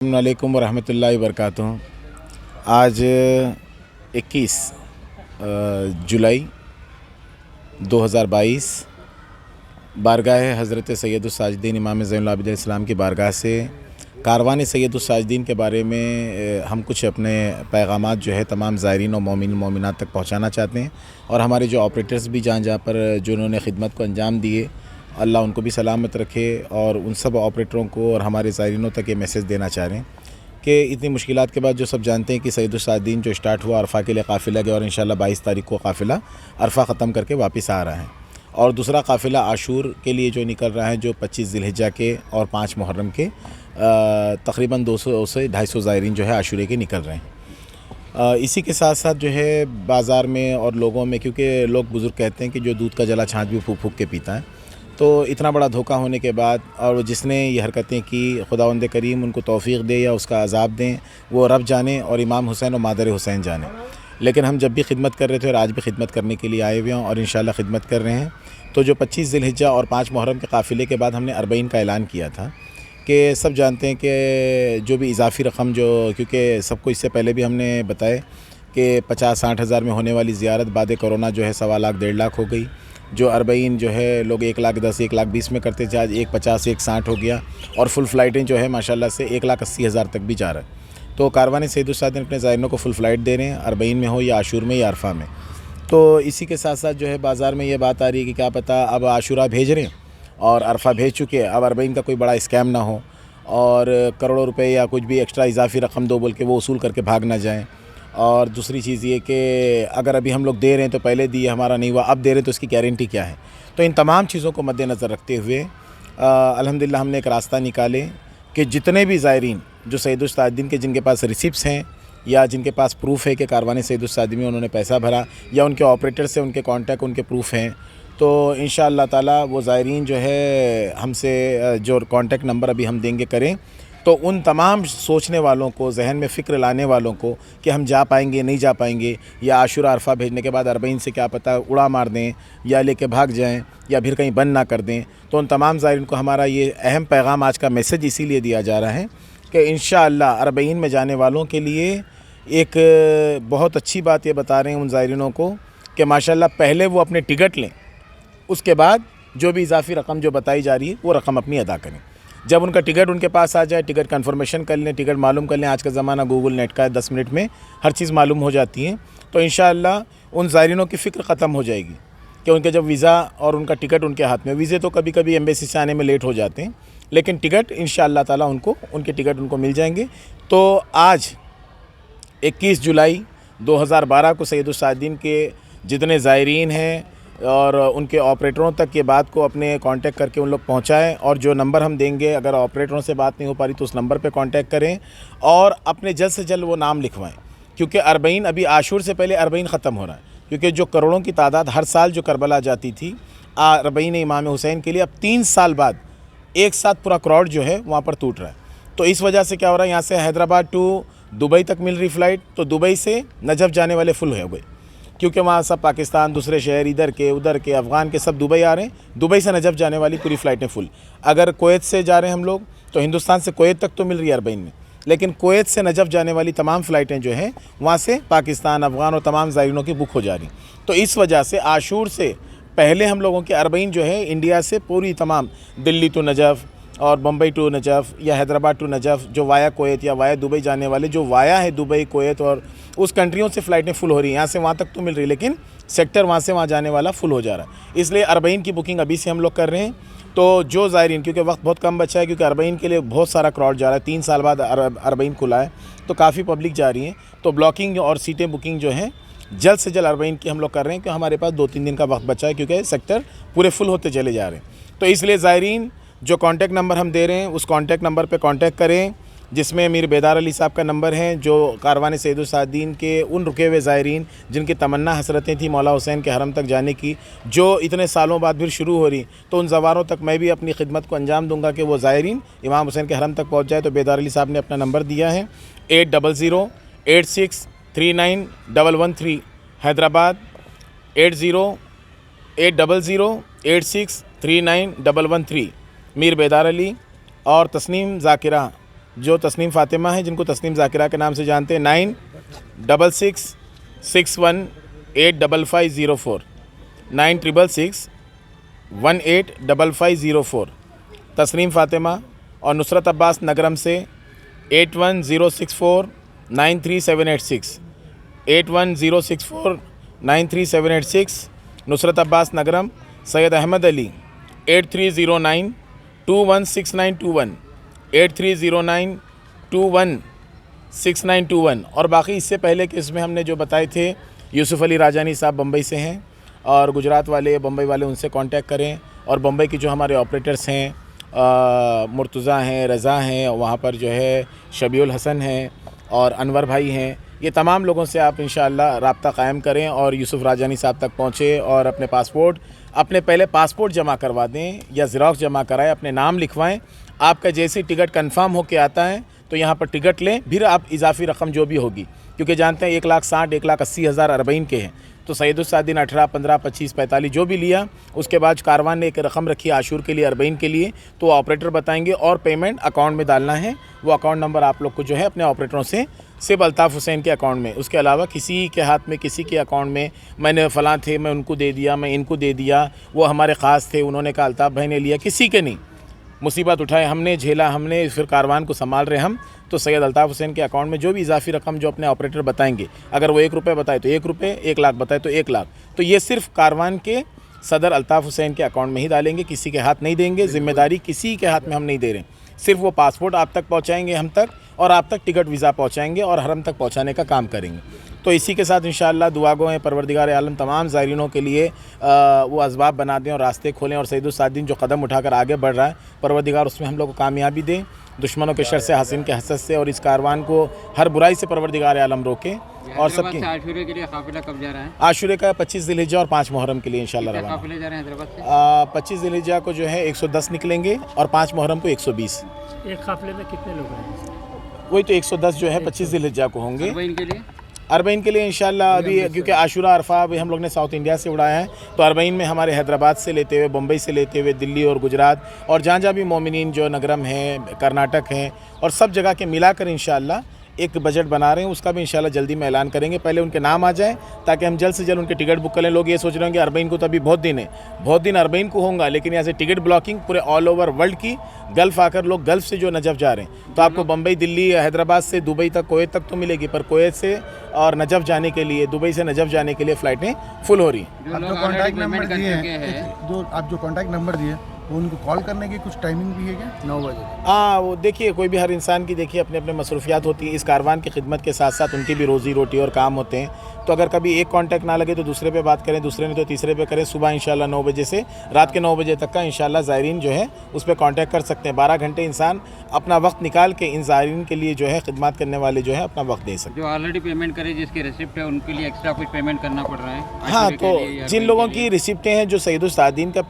अस्सलामुअलैकुम वरहमतुल्लाहि वबरकातुहू। आज 21 जुलाई 2022 बारगाह हज़रत सैयदुस्साजिदीन इमाम ज़ैनुल आबिदीन इस्लाम की बारगाह से कारवान सैयदुस्साजिदीन के बारे में हम कुछ अपने पैगामात जो है तमाम ज़ायरीन और मोमिन मोमिनात तक पहुँचाना चाहते हैं। और हमारे जो ऑपरेटर्स भी जहाँ जहाँ पर जो उन्होंने खिदमत को अंजाम दिए, अल्लाह उनको भी सलामत रखे। और उन सब ऑपरेटरों को और हमारे ज़ायरीनों तक ये मैसेज देना चाह रहे हैं कि इतनी मुश्किलात के बाद जो सब जानते हैं कि सैयदुस्साजिदीन जो स्टार्ट हुआ अरफ़ा के लिए काफ़िला गया और इंशाअल्लाह 22 तारीख को काफ़िला अरफ़ा ख़त्म करके वापस आ रहा है। और दूसरा काफ़िला आशूर के लिए जो निकल रहा है, जो 25 ज़िलहिज्जा के और 5 मुहर्रम के तकरीबन 200 से 250 ज़ायरीन जो है आशूरे के निकल रहे हैं। इसी के साथ साथ जो है बाज़ार में और लोगों में, क्योंकि लोग बुज़ुर्ग कहते हैं कि जो दूध का जला छाछ भी फूँक फूँक के पीता है, तो इतना बड़ा धोखा होने के बाद और जिसने ये हरकतें की, खुदावंद करीम उनको तौफ़ीक़ दे या उसका अज़ाब दें, वो रब जाने और इमाम हुसैन और मादर हुसैन जाने। लेकिन हम जब भी खिदमत कर रहे थे और आज भी खिदमत करने के लिए आए हुए हैं और इंशाअल्लाह खिदमत कर रहे हैं। तो जो 25 ज़िलहिज्जा और 5 मुहर्रम के काफ़िले के बाद हमने 40 का ऐलान किया था कि सब जानते हैं कि जो भी इजाफ़ी रकम जो, क्योंकि सबको इससे पहले भी हमने बताया कि 50-60 हज़ार में होने वाली ज़ियारत बाद कोरोना जो है 1.25 लाख 1.5 लाख हो गई। जो 40 जो है लोग 1,10,000 1,20,000 में करते थे, आज 1,50 1,60 हो गया। और फुल फ़्लाइटें जो है माशाल्लाह से 1,80,000 तक भी जा रहा है। तो कारवान सैयदुस्साजिदीन अपने ज़ायरीनों को फुल फ़्लाइट दे रहे हैं, 40 में हो या आशूर में या अरफ़ा में। तो इसी के साथ साथ जो है बाज़ार में ये बात आ रही है कि क्या पता अब आशूरा भेज रहे हैं और अरफ़ा भेज चुके हैं, अब 40 का कोई बड़ा स्कैम ना हो और करोड़ों रुपए या कुछ भी एक्स्ट्रा इजाफ़ी रकम दो बोल के वो वसूल करके भाग ना जाएँ। और दूसरी चीज़ ये कि अगर अभी हम लोग दे रहे हैं तो पहले दिए हमारा नहीं हुआ, अब दे रहे हैं तो इसकी गारंटी क्या है। तो इन तमाम चीज़ों को मद्देनज़र रखते हुए अल्हम्दुलिल्लाह हमने एक रास्ता निकाले कि जितने भी ज़ायरीन जो सैयदुस्साजिदीन के जिनके पास रिसिप्ट्स हैं या जिनके पास प्रूफ़ है कि कारवान सैयदुस्साजिदीन में उन्होंने पैसा भरा या उनके ऑपरेटर से उनके कॉन्टैक्ट उनके प्रूफ़ हैं, तो इंशाअल्लाह ताला वो ज़ायरीन जो है हमसे जो कॉन्टैक्ट नंबर अभी हम देंगे करें। तो उन तमाम सोचने वालों को, जहन में फ़िक्र लाने वालों को कि हम जा पाएंगे नहीं जा पाएंगे, या आशूरा अरफ़ा भेजने के बाद 40 से क्या पता उड़ा मार दें या लेके भाग जाएं या फिर कहीं बंद ना कर दें, तो उन तमाम ज़ायरीन को हमारा ये अहम पैगाम, आज का मैसेज इसीलिए दिया जा रहा है कि इंशाअल्लाह 40 में जाने वालों के लिए एक बहुत अच्छी बात ये बता रहे हैं उन ज़ायरीनों को कि माशाअल्लाह पहले वो अपने टिकट लें, उसके बाद जो भी इजाफ़ी रकम जो बताई जा रही है वो रकम अपनी अदा करें। जब उनका टिकट उनके पास आ जाए, टिकट कन्फर्मेशन कर लें, टिकट मालूम कर लें। आज का ज़माना गूगल नेट का है, 10 मिनट में हर चीज़ मालूम हो जाती है। तो इंशाअल्लाह उन ज़ायरीनों की फ़िक्र ख़त्म हो जाएगी कि उनके जब वीज़ा और उनका टिकट उनके हाथ में, वीज़े तो कभी कभी एम्बेसी से आने में लेट हो जाते हैं, लेकिन टिकट इंशाअल्लाह ताला उनको उनके टिकट उनको मिल जाएंगे। तो आज 21 जुलाई 2012 को सैयदुस्साजिदीन के जितने ज़ायरीन हैं और उनके ऑपरेटरों तक ये बात को अपने कांटेक्ट करके उन लोग पहुंचाएं। और जो नंबर हम देंगे, अगर ऑपरेटरों से बात नहीं हो पा रही तो उस नंबर पे कांटेक्ट करें और अपने जल्द से जल्द वो नाम लिखवाएं, क्योंकि 40 अभी आशूर से पहले 40 ख़त्म हो रहा है। क्योंकि जो करोड़ों की तादाद हर साल जो करबला जाती थी 40 इमाम हुसैन के लिए, अब 3 साल बाद एक साथ पूरा क्राउड जो है वहाँ पर टूट रहा है। तो इस वजह से क्या हो रहा है, यहाँ से हैदराबाद टू दुबई तक मिल रही फ़्लाइट, तो दुबई से नजफ़ जाने वाले फुल हो गए, क्योंकि वहाँ सब पाकिस्तान, दूसरे शहर, इधर के उधर के, अफ़गान के सब दुबई आ रहे हैं। दुबई से नजफ़ जाने वाली पूरी फ़्लाइटें फुल। अगर कुवैत से जा रहे हैं हम लोग तो हिंदुस्तान से कुवैत तक तो मिल रही है 40 में, लेकिन कुवैत से नजफ़ जाने वाली तमाम फ़्लाइटें जो हैं वहाँ से पाकिस्तान, अफ़गान और तमाम ज़ायरीनों की बुक हो जा रही। तो इस वजह से आशूर से पहले हम लोगों के 40 जो है इंडिया से पूरी तमाम दिल्ली टू नजफ़ और बम्बई टू नजफ़ या हैदराबाद टू नजफ़, जो वाया कुवैत या वाया दुबई जाने वाले, जो वाया है दुबई, कुवैत और उस कंट्रियों से फ़्लाइटें फुल हो रही हैं। यहाँ से वहाँ तक तो मिल रही है, लेकिन सेक्टर वहाँ से वहाँ जाने वाला फुल हो जा रहा है। इसलिए 40 की बुकिंग अभी से हम लोग कर रहे हैं। तो जो ज़ायरीन, क्योंकि वक्त बहुत कम बचा है, क्योंकि 40 के लिए बहुत सारा क्राउड जा रहा है, 3 साल बाद 40 खुला है तो काफ़ी पब्लिक जा रही है। तो ब्लॉकिंग और सीटें बुकिंग जो है जल्द से जल्द 40 की हम लोग कर रहे हैं, क्योंकि हमारे पास 2-3 दिन का वक्त बचा है, क्योंकि सेक्टर पूरे फुल होते चले जा रहे हैं। तो इसलिए ज़ायरीन जो कॉन्टैक्ट नंबर हम दे रहे हैं उस कॉन्टैक्ट नंबर पे कांटेक्ट करें, जिसमें मीर बेदार अली साहब का नंबर है, जो कारवान सैयदुस्साजिदीन के उन रुके हुए ज़ायरीन जिनकी तमन्ना हसरतें थी मौला हुसैन के हरम तक जाने की, जो इतने सालों बाद फिर शुरू हो रही, तो उन ज़वारों तक मैं भी अपनी खिदमत को अंजाम दूंगा कि वो ज़ायरीन इमाम हुसैन के हरम तक पहुँच जाए। तो बेदार अली साहब ने अपना नंबर दिया है 8008639113 हैदराबाद, 808008639113 मीर बेदार अली और तस्नीम ज़ाकिरा जो तस्नीम फ़ातिमा है, जिनको तस्नीम ज़ाकिरा के नाम से जानते हैं, 9661855504 9661855504 तस्नीम फ़ातिमा। और नुसरत अब्बास नगरम से 8106493786 8106493786 नुसरत अब्बास नगरम। सैयद अहमद अली 8309216921 8309216921। और बाकी इससे पहले कि इसमें हमने जो बताए थे, यूसुफ़ अली राजानी साहब बम्बई से हैं और गुजरात वाले बम्बई वाले उनसे कांटेक्ट करें। और बम्बई की जो हमारे ऑपरेटर्स हैं, मुर्तज़ा हैं, रज़ा हैं, वहाँ पर जो है शबीउल हसन हैं और अनवर भाई हैं, ये तमाम लोगों से आप इंशाअल्लाह रब्ता कायम करें और यूसुफ़ राजानी साहब तक पहुँचे और अपने पहले पासपोर्ट जमा करवा दें या ज़ेरॉक्स जमा कराएं, अपने नाम लिखवाएं। आपका जैसे टिकट कंफर्म होके आता है तो यहाँ पर टिकट लें, फिर आप इजाफ़ी रकम जो भी होगी, क्योंकि जानते हैं 1,60,000 1,80,000 अरबईन के हैं, तो सैयदुस्सादीन 18, 15, 25, 45 जो भी लिया, उसके बाद कारवान ने एक रकम रखी आशूर के लिए, अरबईन के लिए, तो ऑपरेटर बताएंगे और पेमेंट अकाउंट में डालना है। वो अकाउंट नंबर आप लोग को जो है अपने ऑपरेटरों से सिर्फ अल्ताफ़ हुसैन के अकाउंट में, उसके अलावा किसी के हाथ में, किसी के अकाउंट में मैंने फ़लाँ थे मैं उनको दे दिया, मैं इनको दे दिया, वो हमारे ख़ास थे उन्होंने कहा अल्ताफ़ भाई ने लिया, किसी के नहीं। मुसीबत उठाए हमने, झेला हमने, फिर कारवान को संभाल रहे हम। तो सैयद अल्ताफ़ हुसैन के अकाउंट में जो भी इजाफी रकम जो अपने ऑपरेटर बताएंगे, अगर वो 1 रुपये बताए तो 1 रुपये, 1 लाख बताए तो 1 लाख, तो ये सिर्फ कारवान के सदर अल्ताफ़ हुसैन के अकाउंट में ही डालेंगे, किसी के हाथ नहीं देंगे। ज़िम्मेदारी किसी के हाथ में हम नहीं दे रहे, सिर्फ वो पासपोर्ट आप तक पहुँचाएँगे हम तक, और आप तक टिकट वीज़ा पहुँचाएँगे और हरम तक पहुँचाने का काम करेंगे। तो इसी के साथ इंशाअल्लाह दुआ गो हैं परवरदिगार आलम तमाम ज़ायरीनों के लिए वो असबाब बना दें और रास्ते खोलें, और सैयदुस्सादीन जो कदम उठाकर आगे बढ़ रहा है, परवरदिगार उसमें हम लोग को कामयाबी दें, दुश्मनों के शर से, हसीन के हसद से, और इस कारवान को हर बुराई से परवरदिगार आलम रोके। और सबकी आशूरे के लिए काफिला कब जा रहा है? आशूरे का 25 ज़िलहिज्जा और 5 मुहर्रम के लिए इंशाअल्लाह रवाना। काफिले जा रहे हैं हैदराबाद से? 25 ज़िलहिज्जा को जो है 110 निकलेंगे और 5 मुहर्रम को 120। एक काफिले में कितने लोग हैं? वही तो 110 जो है 25 ज़िलहिज्जा को होंगे। इनके लिए अरबईन के लिए इंशाल्लाह अभी, क्योंकि आशूरा अरफा अभी हम लोग ने साउथ इंडिया से उड़ाया है, तो अरबईन में हमारे हैदराबाद से लेते हुए, बम्बई से लेते हुए, दिल्ली और गुजरात और जहाँ जहाँ भी मोमिनीन जो नगरम हैं, कर्नाटक हैं, और सब जगह के मिलाकर इंशाल्लाह एक बजट बना रहे हैं। उसका भी इंशाल्लाह जल्दी में ऐलान करेंगे, पहले उनके नाम आ जाए ताकि हम जल्द से जल्द उनके टिकट बुक करें। लोग ये सोच रहे हैं कि अरबईन को तो अभी बहुत दिन है, बहुत दिन अरबईन को होगा, लेकिन यहाँ से टिकट ब्लॉकिंग पूरे ऑल ओवर वर्ल्ड की, गल्फ़ आकर लोग गल्फ़ से जो नजफ़ जा रहे हैं, तो आपको बम्बई, दिल्ली, हैदराबाद से दुबई तक, कुवैत तक तो मिलेगी, पर कुवैत से और नजफ़ जाने के लिए, दुबई से नजफ़ जाने के लिए फ़्लाइटें फुल हो रही हैं। आप जो कॉन्टैक्ट नंबर दिए हैं, जो आप जो कॉन्टैक्ट नंबर दिए वो उनको कॉल करने की कुछ टाइमिंग भी है क्या? 9 बजे। हाँ, वो देखिए कोई भी, हर इंसान की देखिए अपने अपने मसरूफियात होती है। इस कारवान की खिदमत के साथ साथ उनकी भी रोज़ी रोटी और काम होते हैं, तो अगर कभी एक कांटेक्ट ना लगे तो दूसरे पे बात करें, दूसरे ने तो तीसरे पे करें। सुबह इंशाल्लाह 9 बजे से रात के 9 बजे तक का इंशाल्लाह ज़ायरीन जो है उस पर कांटेक्ट कर सकते हैं। 12 घंटे इंसान अपना वक्त निकाल के इन ज़ायरीन के लिए जो है, खिदमत करने वाले जो है, अपना वक्त दे सकते हैं। जो ऑलरेडी पेमेंट करे, जिसकी रिसिप्ट है, उनके लिए एक्स्ट्रा कुछ पेमेंट करना पड़ रहा है? हाँ, तो जिन लोगों की रिसिप्टें हैं, जो सैयदुस्सादीन का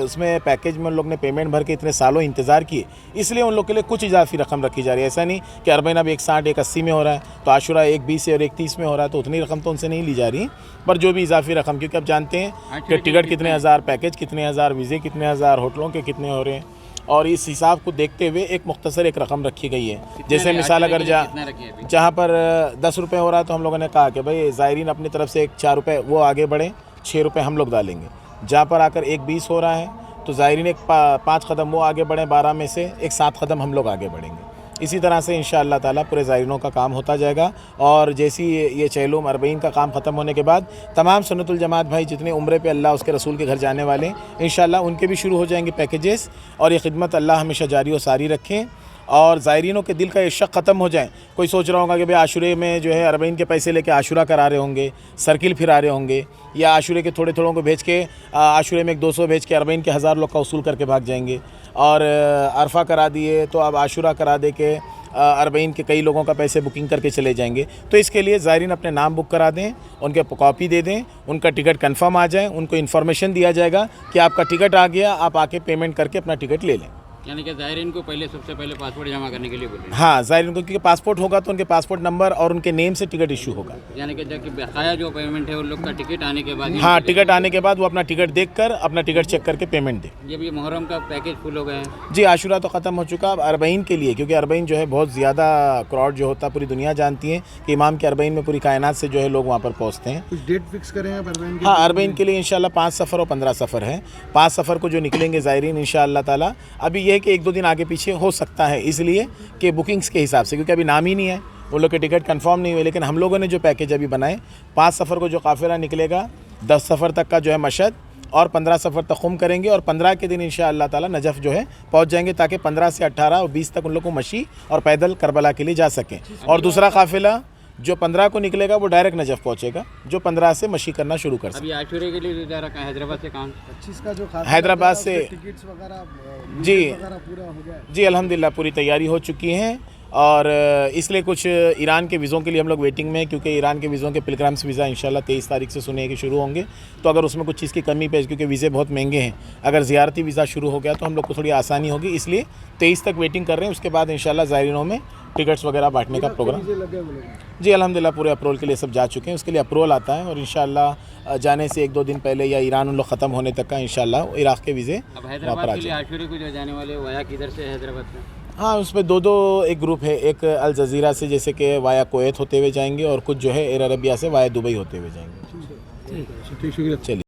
उसमें पैकेज में उन लोग ने पेमेंट भर के इतने सालों इंतज़ार किए, इसलिए उन लोग के लिए कुछ इजाफी रकम रखी जा रही है। ऐसा नहीं कि अरबईन अब 160, 180 में हो रहा है, तो आशूरा 120 और 130 में हो रहा है, तो उतनी रकम तो उनसे नहीं ली जा रही, पर जो भी इजाफी रकम, क्योंकि अब जानते हैं कि टिकट कितने हज़ार, पैकेज कितने हज़ार, वीज़े कितने हज़ार, होटलों के कितने हो रहे हैं, और इस हिसाब को देखते हुए एक मुख्तसर एक रकम रखी गई है। जैसे मिसाल अगर जहाँ पर 10 रुपये हो रहा है, तो हम लोगों ने कहा कि भाई ज़ायरीन अपनी तरफ से एक 4 रुपये वो आगे बढ़े, 6 रुपये हम लोग डालेंगे। जहाँ पर आकर 1:20 हो रहा है, तो ज़ायरीन एक 5 कदम वो आगे बढ़ें, 12 में से एक 7 कदम हम लोग आगे बढ़ेंगे। इसी तरह से इंशाअल्लाह ताला पूरे ज़ायरीनों का काम होता जाएगा। और जैसी ये चहलुम अरबईन का काम ख़त्म होने के बाद तमाम सुन्नतुल जमात भाई जितने उम्रे पे अल्लाह उसके रसूल के घर जाने वाले हैं, इंशाअल्लाह उनके भी शुरू हो जाएंगे पैकेजेस, और ये खिदमत अल्लाह हमेशा जारी और सारी रखें, और ज़ायरीनों के दिल का ये शक ख़त्म हो जाए। कोई सोच रहा होगा कि भाई आशूरे में जो है अरबईन के पैसे लेके आशूरा करा रहे होंगे, सर्किल फिरा रहे होंगे, या आशूरे के थोड़े थोड़ों को भेज के आशूरे में 200 भेज के अरबईन के 1000 लोग का वसूल करके भाग जाएंगे, और अरफा करा दिए तो अब आशूरा करा दे के अरबईन के कई लोगों का पैसे बुकिंग करके चले जाएंगे। तो इसके लिए ज़ायरीन अपने नाम बुक करा दें, उनके कॉपी दे दें, उनका टिकट कंफर्म आ जाए, उनको इन्फॉर्मेशन दिया जाएगा कि आपका टिकट आ गया, आप आके पेमेंट करके अपना टिकट ले लें। यानी कि ज़ायरीन को पहले सबसे पहले पासपोर्ट जमा करने के लिए बोल रहे हाँ, ज़ायरीन को, क्योंकि पासपोर्ट होगा तो उनके पासपोर्ट नंबर और उनके नेम से टिकट इशू होगा। हैं, यानी कि जबकि बकाया जो पेमेंट है उन लोग का टिकट आने के बाद ही हाँ, टिकट आने के बाद वो अपना टिकट देखकर अपना टिकट चेक करके पेमेंट दे। जब ये मुहर्रम का पैकेज फुल हो गया है, जी, आशुरा तो ख़त्म हो चुका, अब अरबईन के लिए, क्योंकि अरबईन जो है बहुत ज़्यादा क्राउड जो होता है, पूरी दुनिया जानती है कि इमाम के अरबईन में पूरी कायनात से जो है लोग वहाँ पर पहुँचते हैं। कुछ डेट फिक्स करें आप अरबईन की? हाँ, अरबईन के लिए इंशाल्लाह 5 सफ़र और 15 सफ़र है। 5 सफ़र को जो निकलेंगे ज़ायरीन इंशाअल्लाह ताला, अभी यह है कि 1-2 दिन आगे पीछे हो सकता है, इसलिए कि बुकिंग्स के हिसाब से, क्योंकि अभी नाम ही नहीं है, वो लोग के टिकट कंफर्म नहीं हुए। लेकिन हम लोगों ने जो पैकेज अभी बनाए, 5 सफ़र को जो काफ़िला निकलेगा, 10 सफ़र तक का जो है मशहद और 15 सफ़र तक खुम करेंगे और 15 के दिन इंशाअल्लाह ताला नजफ़ जो है पहुंच जाएंगे, ताकि 15 से 18 और 20 तक उन लोग को मशी और पैदल करबला के लिए जा सकें। और दूसरा काफ़िला जो 15 को निकलेगा वो डायरेक्ट नजफ़ पहुंचेगा, जो 15 से मशी करना शुरू कर सके। अभी आशूरे के लिए जो जा रहा है हैदराबाद से कहाँ? 25 का जो खाता हैदराबाद से टिकट्स वगैरह जी पूरा हो गया? जी अल्हम्दुलिल्लाह पूरी तैयारी हो चुकी है। और इसलिए कुछ ईरान के वीज़ों के लिए हम लोग वेटिंग में हैं, क्योंकि ईरान के वीज़ों के पिलग्रिम्स वीज़ा इंशाल्लाह 23 तारीख से सुने कि शुरू होंगे। तो अगर उसमें कुछ चीज़ की कमी पेश, क्योंकि वीज़े बहुत महंगे हैं, अगर ज़ियारती वीज़ा शुरू हो गया तो हम लोग को थोड़ी आसानी होगी, इसलिए 23 तक वेटिंग कर रहे हैं। उसके बाद इंशाल्लाह ज़ायरीनों में टिकट्स वगैरह बांटने का प्रोग्राम। जी अल्हम्दुलिल्लाह पूरे अप्रूवल के लिए सब जा चुके हैं, उसके लिए अप्रूवल आता है और इंशाल्लाह जाने से 1-2 दिन पहले या ईरान उन लोग ख़त्म होने तक का इंशाल्लाह इराक़ के वीज़े अब वहाँ पर हैदराबाद आ के लिए जाएंगे। आशूरे को जो जाने वाले वाया किधर से हैदराबाद से? हाँ, उसमें 2-2 एक ग्रुप है, एक अल जज़ीरा से जैसे कि वाया कुवैत होते हुए जाएंगे और कुछ जो है एयर अरबिया से वाया दुबई होते हुए जाएंगे। ठीक, शुक्रिया। चलिए।